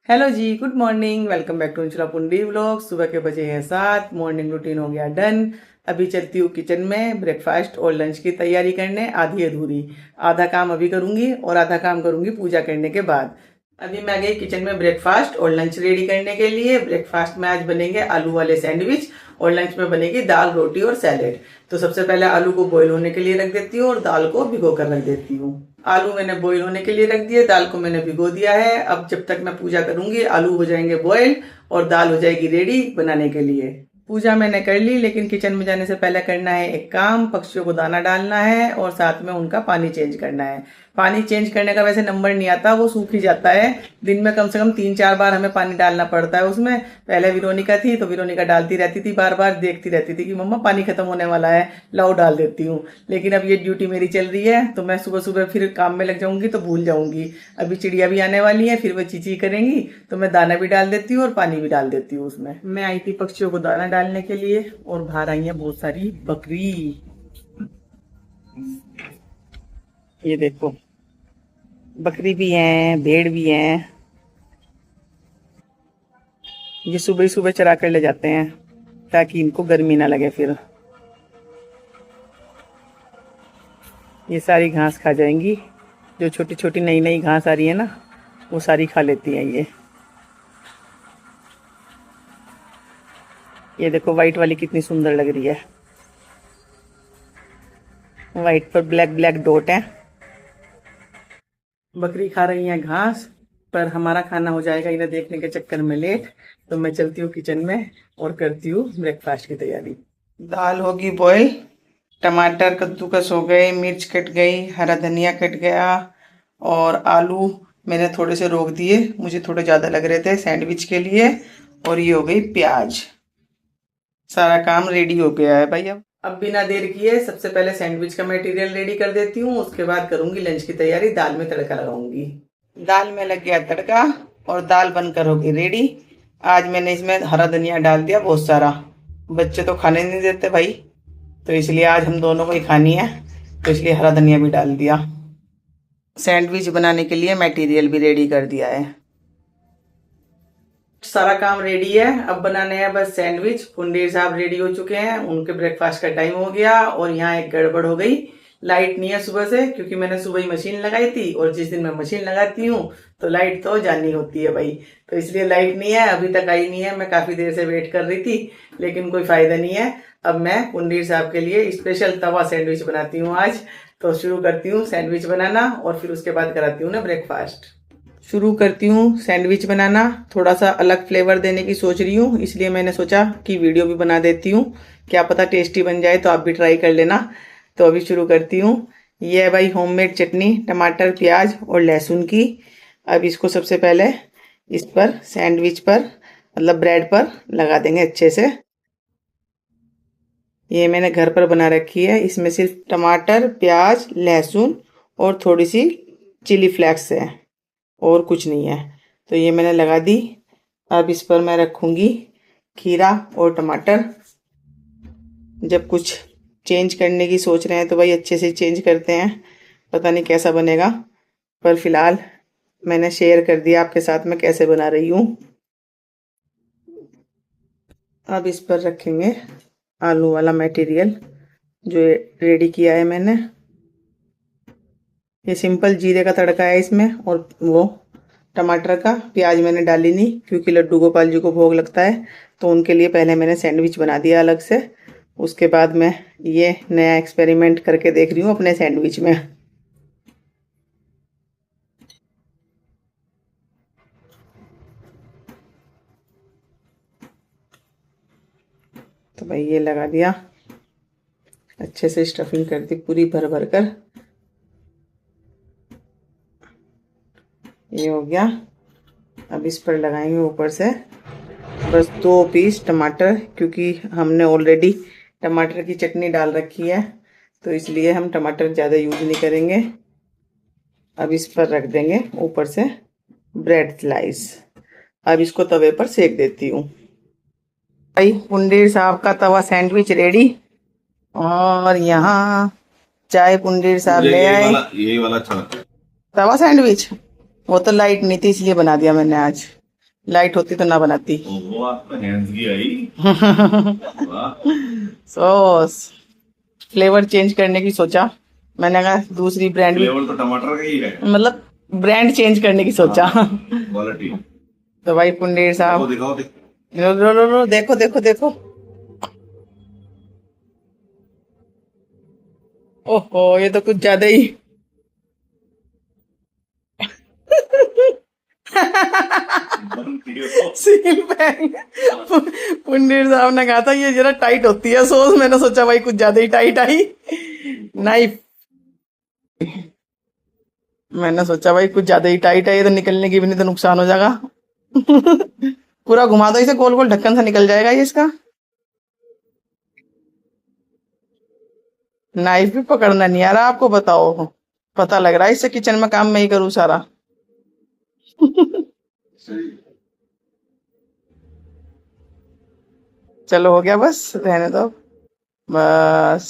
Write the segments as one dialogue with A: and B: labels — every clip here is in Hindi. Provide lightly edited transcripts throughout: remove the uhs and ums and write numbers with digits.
A: हेलो जी, good morning. Welcome back to Anshula Pundi vlog. सुबह के बजे हैं 7। मॉर्निंग रूटीन हो गया डन। अभी चलती हूँ किचन में ब्रेकफास्ट और लंच की तैयारी करने, आधी अधूरी। आधा काम अभी करूँगी और आधा काम करूँगी पूजा करने के बाद। अभी मैं गई किचन में ब्रेकफास्ट और लंच रेडी करने के लिए। ब्रेकफास्ट में आज बनेंगे आलू वाले सैंडविच और लंच में बनेगी दाल, रोटी और सैलेड। तो सबसे पहले आलू को बॉईल होने के लिए रख देती हूँ और दाल को भिगो कर रख देती हूँ। आलू मैंने बॉईल होने के लिए रख दिए, दाल को मैंने भिगो दिया है। अब जब तक मैं पूजा करूंगी आलू हो जाएंगे बॉईल और दाल हो जाएगी रेडी बनाने के लिए। पूजा मैंने कर ली, लेकिन किचन में जाने से पहले करना है एक काम। पक्षियों को दाना डालना है और साथ में उनका पानी चेंज करना है। पानी चेंज करने का वैसे नंबर नहीं आता, वो सूख ही जाता है। दिन में कम से कम 3-4 बार हमें पानी डालना पड़ता है उसमें। पहले विरोनिका थी तो विरोनिका डालती रहती थी, बार बार देखती रहती थी कि मम्मा पानी खत्म होने वाला है, लाओ डाल देती हूँ। लेकिन अब ये ड्यूटी मेरी चल रही है तो मैं सुबह सुबह फिर काम में लग जाऊंगी तो भूल जाऊंगी। अभी चिड़िया भी आने वाली है, फिर वो चींची करेंगी तो मैं दाना भी डाल देती हूँ और पानी भी डाल देती हूँ उसमें। मैं आई थी पक्षियों को दाना डालने के लिए और बाहर आई है बहुत सारी बकरी। ये देखो, बकरी भी हैं, भेड़ भी हैं। ये सुबह सुबह चरा कर ले जाते हैं ताकि इनको गर्मी ना लगे। फिर ये सारी घास खा जाएंगी। जो छोटी छोटी नई नई घास आ रही है ना, वो सारी खा लेती हैं ये देखो वाइट वाली कितनी सुंदर लग रही है। वाइट पर ब्लैक ब्लैक डॉट है। बकरी खा रही है घास, पर हमारा खाना हो जाएगा इन्हें देखने के चक्कर में लेट। तो मैं चलती हूँ किचन में और करती हूँ ब्रेकफास्ट की तैयारी। दाल होगी बॉईल, टमाटर कद्दूकस हो गए, मिर्च कट गई, हरा धनिया कट गया और आलू मैंने थोड़े से रोक दिए, मुझे थोड़े ज़्यादा लग रहे थे सैंडविच के लिए। और ये हो गई प्याज। सारा काम रेडी हो गया है भाई। अब बिना देर किए सबसे पहले सैंडविच का मटेरियल रेडी कर देती हूँ, उसके बाद करूंगी लंच की तैयारी। दाल में तड़का लगाऊंगी। दाल में लग गया तड़का और दाल बनकर होगी रेडी। आज मैंने इसमें हरा धनिया डाल दिया बहुत सारा। बच्चे तो खाने नहीं देते भाई, तो इसलिए आज हम दोनों को ही खानी है, तो इसलिए हरा धनिया भी डाल दिया। सैंडविच बनाने के लिए मटेरियल भी रेडी कर दिया है। सारा काम रेडी है, अब बनाने हैं बस सैंडविच। पुंडीर साहब रेडी हो चुके हैं, उनके ब्रेकफास्ट का टाइम हो गया। और यहाँ एक गड़बड़ हो गई, लाइट नहीं है सुबह से, क्योंकि मैंने सुबह ही मशीन लगाई थी और जिस दिन मैं मशीन लगाती हूँ तो लाइट तो जानी होती है भाई। तो इसलिए लाइट नहीं है, अभी तक आई नहीं है। मैं काफी देर से वेट कर रही थी, लेकिन कोई फायदा नहीं है। अब मैं पुंडीर साहब के लिए स्पेशल तवा सैंडविच बनाती हूँ आज। तो शुरू करती हूँ सैंडविच बनाना और फिर उसके बाद कराती हूँ ना ब्रेकफास्ट। शुरू करती हूँ सैंडविच बनाना। थोड़ा सा अलग फ्लेवर देने की सोच रही हूँ, इसलिए मैंने सोचा कि वीडियो भी बना देती हूँ। क्या पता टेस्टी बन जाए, तो आप भी ट्राई कर लेना। तो अभी शुरू करती हूँ। ये है भाई होममेड चटनी, टमाटर प्याज और लहसुन की। अब इसको सबसे पहले इस पर सैंडविच पर मतलब ब्रेड पर लगा देंगे अच्छे से। ये मैंने घर पर बना रखी है, इसमें सिर्फ टमाटर प्याज लहसुन और थोड़ी सी चिली फ्लेक्स है और कुछ नहीं है। तो ये मैंने लगा दी। अब इस पर मैं रखूंगी खीरा और टमाटर। जब कुछ चेंज करने की सोच रहे हैं तो भाई अच्छे से चेंज करते हैं। पता नहीं कैसा बनेगा, पर फिलहाल मैंने शेयर कर दिया आपके साथ मैं कैसे बना रही हूँ। अब इस पर रखेंगे आलू वाला मटेरियल जो रेडी किया है मैंने। ये सिंपल जीरे का तड़का है इसमें, और वो टमाटर का। प्याज मैंने डाली नहीं क्योंकि लड्डू गोपाल जी को भोग लगता है, तो उनके लिए पहले मैंने सैंडविच बना दिया अलग से। उसके बाद मैं ये नया एक्सपेरिमेंट करके देख रही हूँ अपने सैंडविच में। तो भाई ये लगा दिया, अच्छे से स्टफिंग कर दी पूरी भर भर कर। ये हो गया। अब इस पर लगाएंगे ऊपर से बस 2 पीस टमाटर, क्योंकि हमने ऑलरेडी टमाटर की चटनी डाल रखी है, तो इसलिए हम टमाटर ज़्यादा यूज नहीं करेंगे। अब इस पर रख देंगे ऊपर से ब्रेड स्लाइस। अब इसको तवे पर सेक देती हूँ। भाई पुंडीर साहब का तवा सैंडविच रेडी। और यहाँ चाय पुंडीर साहब ले आए।
B: यही वाला अच्छा लगता है।
A: तवा सैंडविच, वो तो लाइट नहीं थी इसलिए बना दिया मैंने आज। लाइट होती तो ना बनाती।
B: वो आपका हैंड्स की आई। वाह।
A: सॉस फ्लेवर चेंज करने की सोचा, मैंने कहा दूसरी ब्रांड भी,
B: फ्लेवर तो टमाटर का ही है।
A: मतलब ब्रांड चेंज करने की सोचा।
B: क्वालिटी।
A: तो भाई पुंडेर
B: दिखाओ
A: साहब,
B: दिखाओ
A: लो, देखो देखो देखो। ओहो ये तो कुछ ज्यादा ही।
B: दिखाओ।
A: Seal pack. पुंडेर साहब ने कहा था ये जरा टाइट होती है सॉस, मैंने सोचा भाई कुछ ज्यादा ही टाइट आई। नाइफ, मैंने सोचा भाई कुछ ज्यादा ही टाइट है ये तो, निकलने की भी नहीं तो नुकसान हो जाएगा। पूरा घुमा दो इसे गोल गोल, ढक्कन से निकल जाएगा ये इसका। नाइफ भी पकड़ना नहीं आ रहा आपको, बताओ। पता लग रहा है इससे किचन में काम मैं ही करूँ सारा। चलो हो गया, बस रहने दो बस।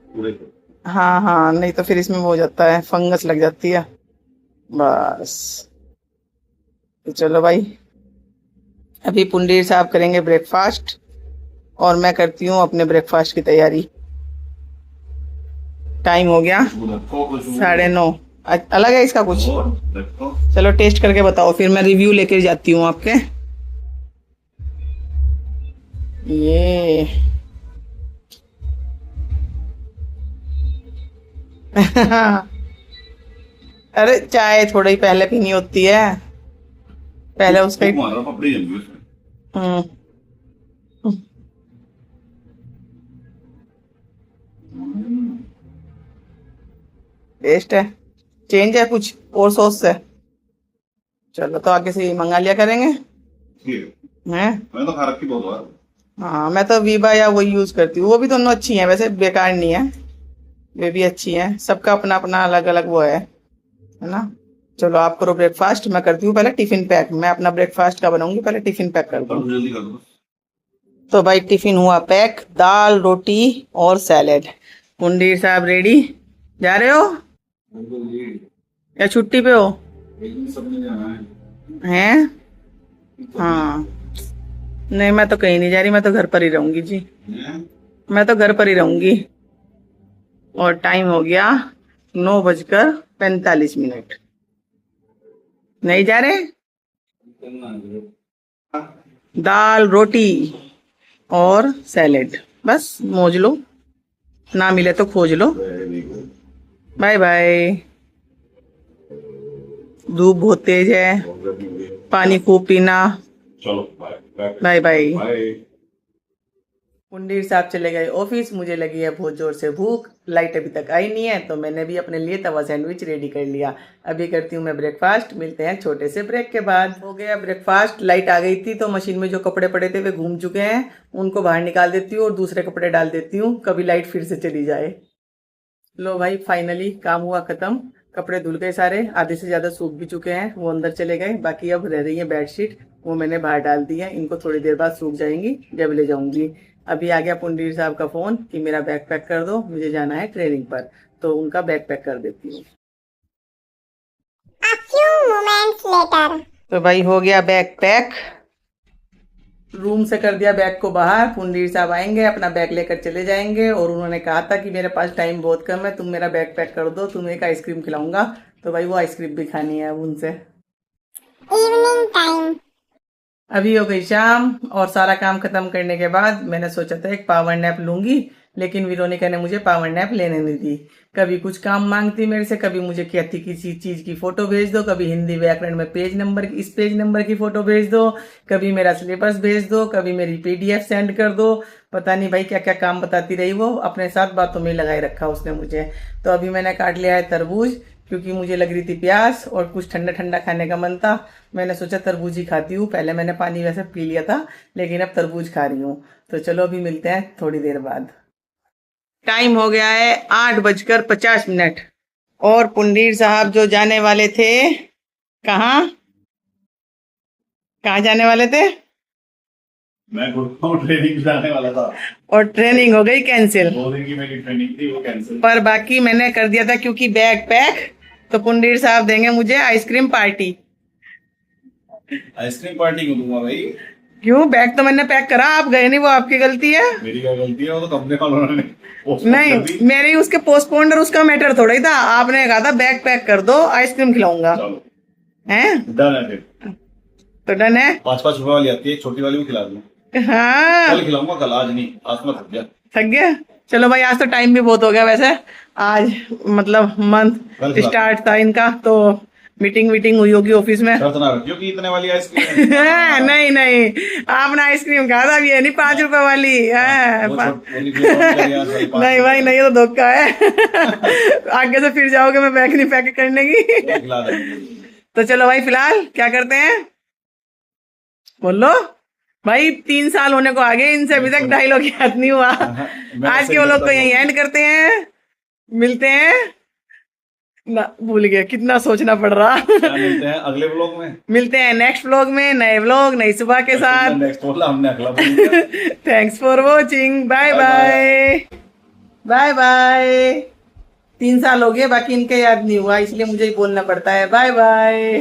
B: पूरे।
A: हाँ हाँ, नहीं तो फिर इसमें वो हो जाता है, फंगस लग जाती है बस। तो चलो भाई, अभी पुंडीर साहब करेंगे ब्रेकफास्ट और मैं करती हूँ अपने ब्रेकफास्ट की तैयारी। टाइम हो गया
B: रखो कुछ।
A: 9:30। अलग है इसका कुछ।
B: रखो।
A: चलो टेस्ट करके बताओ, फिर मैं रिव्यू लेकर जाती हूँ आपके। ये अरे चाय थोड़ी ही पहले पीनी होती है, पहले उसका ही।
B: मारा पपड़ी जम गई उसमें।
A: हम्म, टेस्ट है, चेंज है कुछ और सॉस से। चलो तो आगे से मंगा लिया करेंगे
B: ठीक है।
A: हैं।
B: मैं तो खा रखी बहुत बार।
A: हाँ मैं तो वीबा या वही यूज करती हूँ, वो भी दोनों अच्छी हैं वैसे, बेकार नहीं है, वे भी अच्छी हैं, सबका अपना अपना अलग अलग वो है ना। चलो आप करो ब्रेकफास्ट, मैं करती हूँ पहले टिफिन पैक। मैं अपना ब्रेकफास्ट का बनाऊंगी, पहले टिफिन पैक कर
B: कर
A: दूँ।
B: दो जल्दी कर दो।
A: तो भाई टिफिन हुआ पैक, दाल रोटी और सैलेड। पुंडीर साहब रेडी, जा रहे हो या छुट्टी पे हो?
B: सबने जाना है।
A: हैं? हाँ, नहीं मैं तो कहीं नहीं जा रही, मैं तो घर पर ही रहूंगी जी,
B: हैं?
A: मैं तो घर पर ही रहूंगी। और टाइम हो गया 9:45। नहीं जा रहे? दाल रोटी और सैलेड, बस मौज लो, ना मिले तो खोज लो।
B: Very good.
A: Bye bye. धूप बहुत तेज है, पानी खूब पीना।
B: चलो bye
A: bye bye.
B: Bye.
A: Pundir साहब चले गए ऑफिस, मुझे लगी है बहुत जोर से भूख, लाइट अभी तक आई नहीं है, तो मैंने भी अपने लिए तवा सैंडविच रेडी कर लिया। अभी करती हूँ मैं ब्रेकफास्ट, मिलते हैं छोटे से ब्रेक के बाद। हो गया ब्रेकफास्ट, लाइट आ गई थी तो मशीन में जो कपड़े पड़े थे वे घूम चुके हैं, उनको बाहर निकाल देती हूँ और दूसरे कपड़े डाल देती हूँ, कभी लाइट फिर से चली जाए। लो भाई फाइनली काम हुआ खत्म, कपड़े धुल गए सारे, आधे से ज्यादा सूख भी चुके हैं, वो अंदर चले गए, बाकी अब रह रही है बेडशीट, वो मैंने बाहर डाल दी है, इनको थोड़ी देर बाद सूख जाएंगी जब ले जाऊंगी। अभी आ गया पुंडीर साहब का फोन कि मेरा बैग पैक कर दो, मुझे जाना है ट्रेनिंग पर, तो उनका बैग पैक कर देती हूँ। तो भाई हो गया बैग पैक, रूम से कर दिया बैग को बाहर। पुंडीर साहब आएंगे, अपना बैग लेकर चले जाएंगे, और उन्होंने कहा था कि मेरे पास टाइम बहुत कम है, तुम मेरा बैग पैक कर दो, तुम्हें एक आइसक्रीम खिलाऊंगा। तो भाई वो आइसक्रीम भी खानी है अब उनसे। इवनिंग टाइम, अभी हो गई शाम, और सारा काम खत्म करने के बाद मैंने सोचा था एक पावर नैप लूंगी, लेकिन विरोनिका ने मुझे पावर नैप लेने नहीं दी। कभी कुछ काम मांगती मेरे से, कभी मुझे कहती किसी चीज की फोटो भेज दो, कभी हिंदी व्याकरण में पेज नंबर, इस पेज नंबर की फोटो भेज दो, कभी मेरा सिलेबस भेज दो, कभी मेरी पीडीएफ सेंड कर दो। पता नहीं भाई क्या क्या काम बताती रही वो, अपने साथ बातों में लगाए रखा उसने मुझे। तो अभी मैंने काट लिया है तरबूज, क्योंकि मुझे लग रही थी प्यास और कुछ ठंडा ठंडा खाने का मन था। मैंने सोचा तरबूज ही खाती हूँ, पहले मैंने पानी वैसे पी लिया था, लेकिन अब तरबूज खा रही हूँ। तो चलो अभी मिलते हैं थोड़ी देर बाद। टाइम हो गया है 8:50, और पुंडीर साहब जो जाने वाले थे, कहाँ कहाँ जाने वाले थे?
B: मैं गुड़गांव ट्रेनिंग जाने वाला था,
A: और ट्रेनिंग हो गई कैंसिल।
B: 2 दिन की मेरी ट्रेनिंग थी, वो कैंसिल।
A: पर बाकी मैंने कर दिया था क्योंकि बैग पैक, तो पुंडीर साहब देंगे मुझे आइसक्रीम पार्टी।
B: आइसक्रीम पार्टी को दूंगा भाई।
A: क्यों? बैग तो मैंने पैक करा, आप गए नहीं, वो आपकी गलती है।
B: मेरी क्या गलती है? वो तो कंपनी वालों ने postpone कर
A: नहीं,
B: दी।
A: मेरे उसके पोस्टपोन्ड और उसका मैटर थोड़ा ही था। आपने कहा था बैग पैक कर दो, आइसक्रीम खिलाऊंगा।
B: चलो
A: हैं?
B: डन है फिर।
A: तो डन है।
B: 5-5 रुपए वाली आती है, एक छोटी वाली भी खिला दूंगा।
A: हाँ,
B: कल खिलाऊंगा, कल आज नहीं। आज मैं थक गया।
A: थक गया। चलो भाई, आज तो टाइम भी बहुत हो गया वैसे। आज मतलब मंथ
B: कल खिला
A: स्टार्ट था इनका, तो मीटिंग हुई होगी ऑफिस में।
B: शर्त ना रखियो कि इतने वाली आइसक्रीम है।
A: नहीं नहीं, आपने आइसक्रीम कहा था, अब ये नहीं 5 रुपए वाली है।
B: वो वाली फ्लेवर वाली यार, साली 5
A: नहीं भाई नहीं, ये तो धोखा है। आगे से फिर जाओगे मैं बैग नहीं पैक करने की।
B: खिला देंगे।
A: तो चलो भाई, फिलहाल क्या करते हैं, बोलो भाई। 3 साल होने को आ गए, इनसे अभी तक डायलॉग याद नहीं हुआ। आज के वो लोग को यही एंड करते हैं। मिलते हैं ना, भूल गया, कितना सोचना पड़ रहा।
B: क्या मिलते हैं अगले व्लॉग में?
A: मिलते हैं नेक्स्ट व्लॉग में, नए व्लॉग नई सुबह के साथ।
B: नेक्स्ट बोला हमने, अगला बोल दिया।
A: Thanks for watching, bye
B: Bye
A: bye bye bye. 3 साल हो गए, बाकी इनके याद नहीं हुआ, इसलिए मुझे ही बोलना पड़ता है। Bye bye.